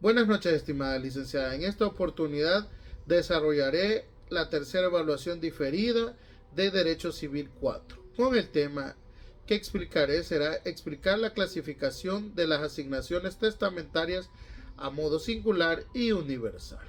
Buenas noches, estimada licenciada. En esta oportunidad desarrollaré la tercera evaluación diferida de Derecho Civil 4. Con el tema que explicaré será explicar la clasificación de las asignaciones testamentarias a modo singular y universal.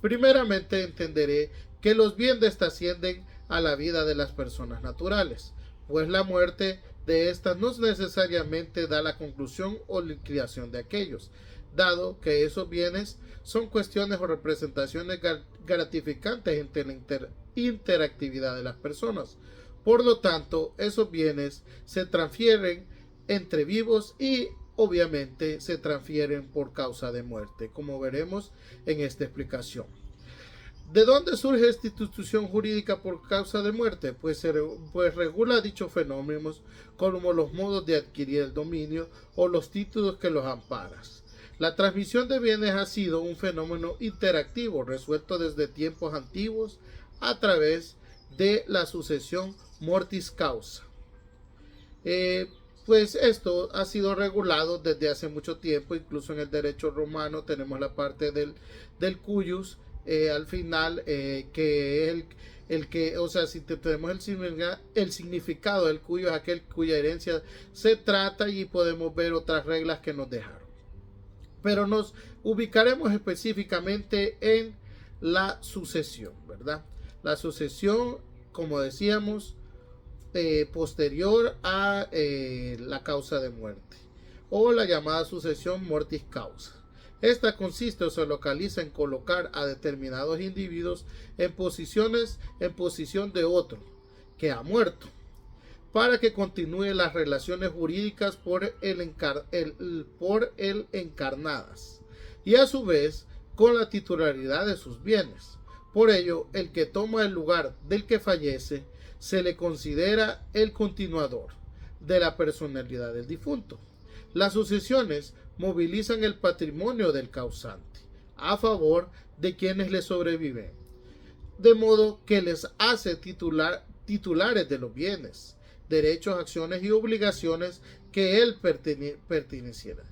Primeramente entenderé que los bienes trascienden a la vida de las personas naturales, pues la muerte de éstas no necesariamente da la conclusión o liquidación de aquellos, dado que esos bienes son cuestiones o representaciones gratificantes entre la interactividad de las personas. Por lo tanto, esos bienes se transfieren entre vivos y obviamente se transfieren por causa de muerte, como veremos en esta explicación. ¿De dónde surge esta institución jurídica por causa de muerte? Pues regula dichos fenómenos como los modos de adquirir el dominio o los títulos que los amparan. La transmisión de bienes ha sido un fenómeno interactivo resuelto desde tiempos antiguos a través de la sucesión mortis causa. Pues esto ha sido regulado desde hace mucho tiempo, incluso en el derecho romano tenemos la parte del cuius, al final, que es el que, o sea, si tenemos el significado del cuyo es aquel cuya herencia se trata, y podemos ver otras reglas que nos dejaron. Pero nos ubicaremos específicamente en la sucesión, ¿verdad? La sucesión, como decíamos, posterior a la causa de muerte, o la llamada sucesión mortis causa. Esta consiste o se localiza en colocar a determinados individuos en posición de otro que ha muerto, para que continúe las relaciones jurídicas por el encarnadas, y a su vez con la titularidad de sus bienes. Por ello, el que toma el lugar del que fallece se le considera el continuador de la personalidad del difunto. Las sucesiones movilizan el patrimonio del causante a favor de quienes le sobreviven, de modo que les hace titulares de los bienes, derechos, acciones y obligaciones que él perteneciera.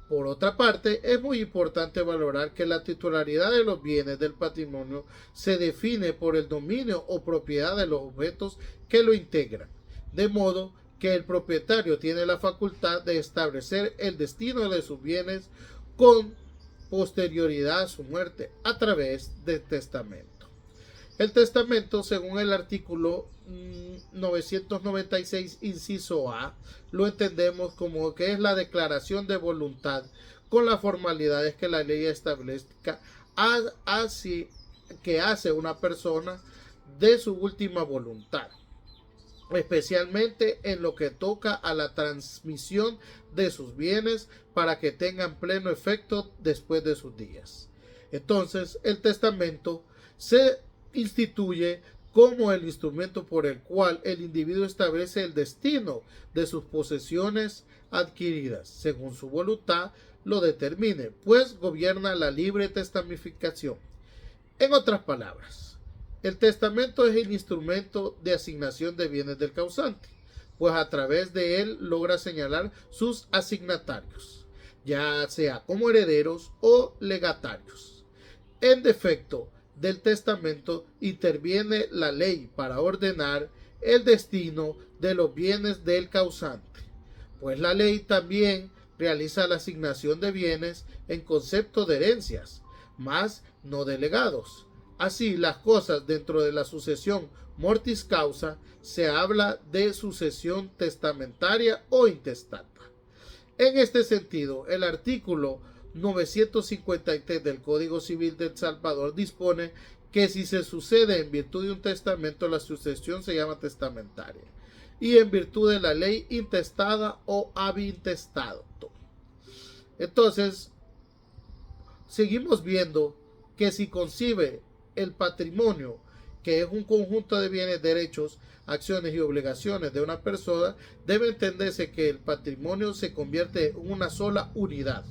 Por otra parte, es muy importante valorar que la titularidad de los bienes del patrimonio se define por el dominio o propiedad de los objetos que lo integran, de modo que el propietario tiene la facultad de establecer el destino de sus bienes con posterioridad a su muerte a través del testamento. El testamento, según el artículo 996, inciso A, lo entendemos como que es la declaración de voluntad con las formalidades que la ley establezca así que hace una persona de su última voluntad, especialmente en lo que toca a la transmisión de sus bienes para que tengan pleno efecto después de sus días. Entonces, el testamento se instituye como el instrumento por el cual el individuo establece el destino de sus posesiones adquiridas, según su voluntad lo determine, pues gobierna la libre testamificación. En otras palabras, el testamento es el instrumento de asignación de bienes del causante, pues a través de él logra señalar sus asignatarios, ya sea como herederos o legatarios. En defecto del testamento interviene la ley para ordenar el destino de los bienes del causante, pues la ley también realiza la asignación de bienes en concepto de herencias, mas no de legados. Así las cosas dentro de la sucesión mortis causa se habla de sucesión testamentaria o intestata. En este sentido, el artículo 953 del Código Civil de El Salvador dispone que si se sucede en virtud de un testamento, la sucesión se llama testamentaria, y en virtud de la ley intestada o habintestado. Entonces, seguimos viendo que si concibe el patrimonio, que es un conjunto de bienes, derechos, acciones y obligaciones de una persona, debe entenderse que el patrimonio se convierte en una sola unidad,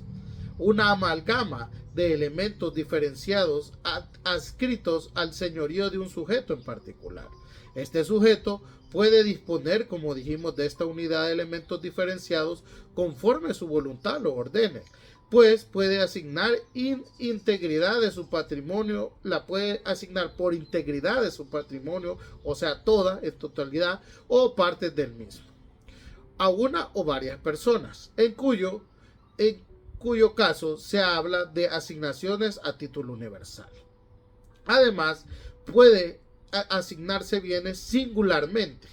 una amalgama de elementos diferenciados adscritos al señorío de un sujeto en particular. Este sujeto puede disponer, como dijimos, de esta unidad de elementos diferenciados conforme su voluntad lo ordene. pues puede asignar integridad de su patrimonio, la puede asignar por integridad de su patrimonio, o sea, toda en totalidad o partes del mismo, a una o varias personas, en cuyo caso se habla de asignaciones a título universal. Además, puede asignarse bienes singularmente,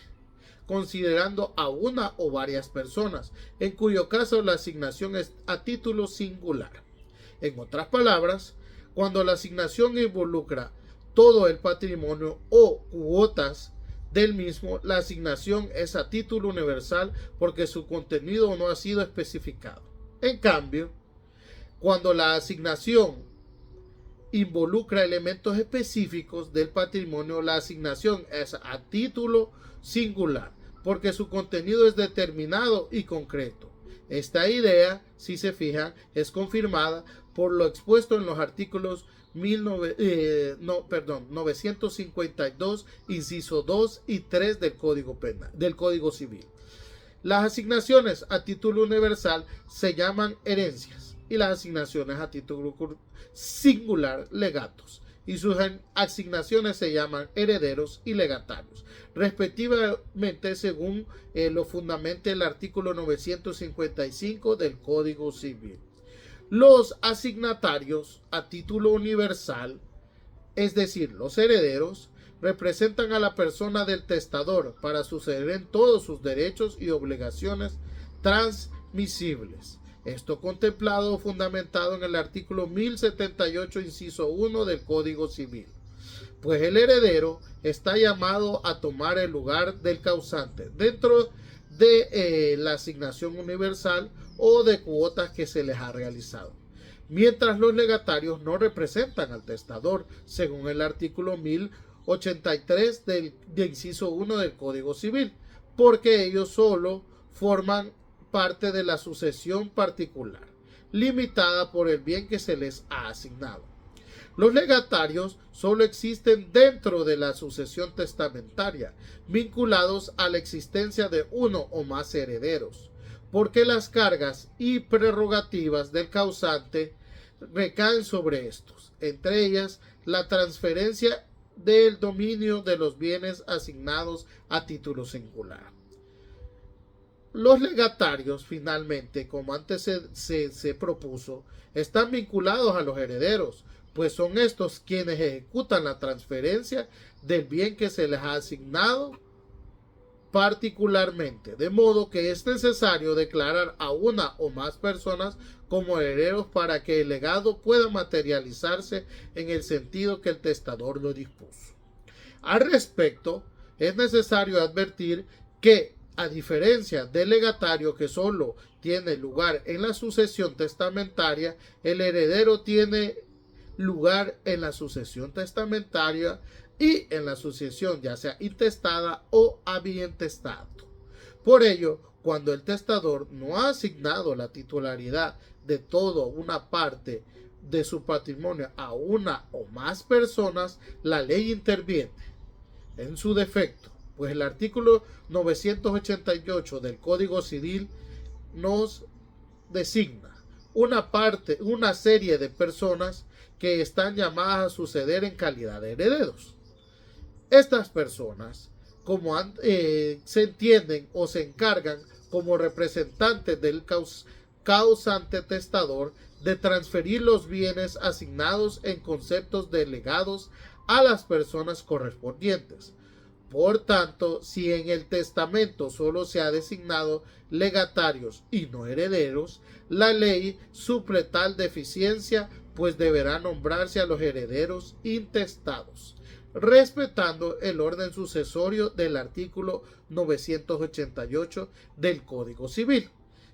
considerando a una o varias personas, en cuyo caso la asignación es a título singular. En otras palabras, cuando la asignación involucra todo el patrimonio o cuotas del mismo, la asignación es a título universal porque su contenido no ha sido especificado. En cambio, cuando la asignación involucra elementos específicos del patrimonio, la asignación es a título singular, porque su contenido es determinado y concreto. Esta idea, si se fijan, es confirmada por lo expuesto en los artículos 952, inciso 2 y 3 del Código Civil. Las asignaciones a título universal se llaman herencias y las asignaciones a título singular legatos, y sus asignaciones se llaman herederos y legatarios, respectivamente, según lo fundamenta el artículo 955 del Código Civil. Los asignatarios a título universal, es decir, los herederos, representan a la persona del testador para suceder en todos sus derechos y obligaciones transmisibles. Esto contemplado o fundamentado en el artículo 1078, inciso 1 del Código Civil. Pues el heredero está llamado a tomar el lugar del causante dentro de la asignación universal o de cuotas que se les ha realizado. Mientras los legatarios no representan al testador, según el artículo 1083 de inciso 1 del Código Civil, porque ellos solo forman parte de la sucesión particular, limitada por el bien que se les ha asignado. Los legatarios solo existen dentro de la sucesión testamentaria, vinculados a la existencia de uno o más herederos, porque las cargas y prerrogativas del causante recaen sobre estos, entre ellas la transferencia del dominio de los bienes asignados a título singular. Los legatarios, finalmente, como antes se propuso, están vinculados a los herederos, pues son estos quienes ejecutan la transferencia del bien que se les ha asignado particularmente, de modo que es necesario declarar a una o más personas como herederos para que el legado pueda materializarse en el sentido que el testador lo dispuso. Al respecto, es necesario advertir que, a diferencia del legatario que solo tiene lugar en la sucesión testamentaria, el heredero tiene lugar en la sucesión testamentaria y en la sucesión ya sea intestada o abientestado. Por ello, cuando el testador no ha asignado la titularidad de toda una parte de su patrimonio a una o más personas, la ley interviene. En su defecto, pues el artículo 988 del Código Civil nos designa una serie de personas que están llamadas a suceder en calidad de herederos. Estas personas, como se entienden o se encargan como representantes del causante testador de transferir los bienes asignados en conceptos de legados a las personas correspondientes. Por tanto, si en el testamento solo se ha designado legatarios y no herederos, la ley suple tal deficiencia, pues deberá nombrarse a los herederos intestados, respetando el orden sucesorio del artículo 988 del Código Civil,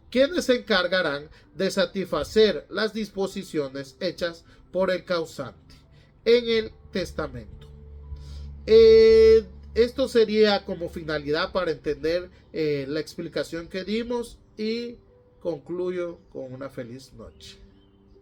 quienes se encargarán de satisfacer las disposiciones hechas por el causante en el testamento. Esto sería como finalidad para entender la explicación que dimos, y concluyo con una feliz noche.